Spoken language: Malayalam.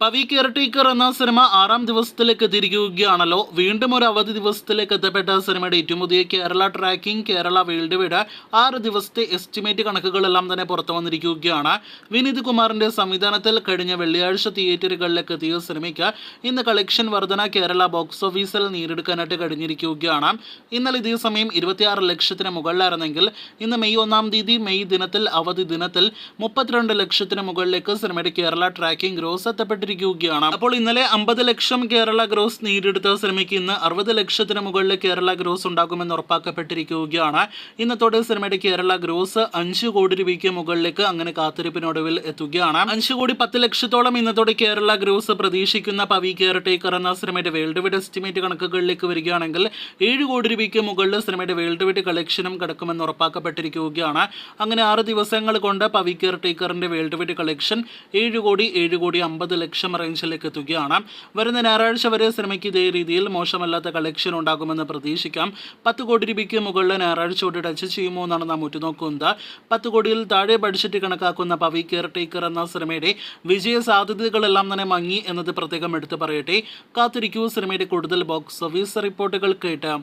പവി കെയർടേക്കർ എന്ന സിനിമ 6ാം ദിവസത്തിലേക്ക് എത്തിയിരിക്കുകയാണല്ലോ. വീണ്ടും ഒരു അവധി ദിവസത്തിലേക്ക് എത്തപ്പെട്ട സിനിമയുടെ ഏറ്റവും പുതിയ Kerala tracking, Kerala world wide 6 ദിവസത്തെ എസ്റ്റിമേറ്റ് കണക്കുകളെല്ലാം തന്നെ പുറത്തു വന്നിരിക്കുകയാണ്. വിനീത് കുമാറിന്റെ സംവിധാനത്തിൽ കഴിഞ്ഞ വെള്ളിയാഴ്ച തിയേറ്ററുകളിലേക്ക് എത്തിയ സിനിമയ്ക്ക് ഇന്ന് കളക്ഷൻ വർധന കേരള ബോക്സ് ഓഫീസിൽ നേടിയെടുക്കാനായിട്ട് കഴിഞ്ഞിരിക്കുകയാണ്. ഇന്നലെ ഇതേ സമയം 26 ലക്ഷത്തിന് മുകളിലായിരുന്നെങ്കിൽ ഇന്ന് മെയ് 1-ാം തീയതി ദിനത്തിൽ അവധി ദിനത്തിൽ 32 ലക്ഷത്തിന് മുകളിലേക്ക് സിനിമയുടെ കേരള ട്രാക്കിംഗ് ഗ്രോസ് എത്തപ്പെട്ടു. അപ്പോൾ ഇന്നലെ 50 ലക്ഷം കേരള ഗ്രോസ് നേടിയെടുത്ത സിനിമയ്ക്ക് ഇന്ന് 60 ലക്ഷത്തിന് മുകളിൽ കേരള ഗ്രോസ് ഉണ്ടാകുമെന്ന് ഉറപ്പാക്കപ്പെട്ടിരിക്കുകയാണ്. ഇന്നത്തോടെ സിനിമയുടെ കേരള ഗ്രോസ് 5 കോടി രൂപയ്ക്ക് മുകളിലേക്ക് അങ്ങനെ കാത്തിരിപ്പിനൊടുവിൽ എത്തുകയാണ്. 5 കോടി 10 ലക്ഷത്തോളം ഇന്നത്തോടെ കേരള ഗ്രോസ് പ്രതീക്ഷിക്കുന്ന പവി കെയർടേക്കർ എന്ന സിനിമയുടെ വേൾഡ് വൈഡ് എസ്റ്റിമേറ്റ് കണക്കുകളിലേക്ക് വരികയാണെങ്കിൽ 7 കോടി രൂപയ്ക്ക് മുകളിൽ സിനിമയുടെ വേൾഡ് വൈഡ് കളക്ഷനും കടക്കുമെന്ന് ഉറപ്പാക്കപ്പെട്ടിരിക്കുകയാണ്. അങ്ങനെ 6 ദിവസങ്ങൾ കൊണ്ട് പവി കെയർടേക്കറിന്റെ വേൾഡ് വൈഡ് കളക്ഷൻ 7 കോടി 50 ലക്ഷം റേഞ്ചിലേക്ക് എത്തുകയാണ്. വരുന്ന ഞായറാഴ്ച വരെ സിനിമയ്ക്ക് ഇതേ രീതിയിൽ മോശമല്ലാത്ത കളക്ഷൻ ഉണ്ടാകുമെന്ന് പ്രതീക്ഷിക്കാം. 10 കോടി രൂപയ്ക്ക് മുകളിൽ ഞായറാഴ്ചയോട് ടച്ച് ചെയ്യുമോ എന്നാണ് നാം ഉറ്റുനോക്കുന്നത്. 10 കോടിയിൽ താഴെ ബഡ്ജറ്റ് കണക്കാക്കുന്ന പവി കെയർടേക്കർ എന്ന സിനിമയുടെ വിജയ സാധ്യതകളെല്ലാം തന്നെ മങ്ങി എന്നത് പ്രത്യേകം എടുത്തു പറയട്ടെ. കാത്തിരിക്കൂ സിനിമയുടെ കൂടുതൽ ബോക്സ് ഓഫീസ് റിപ്പോർട്ടുകൾ കേട്ട്.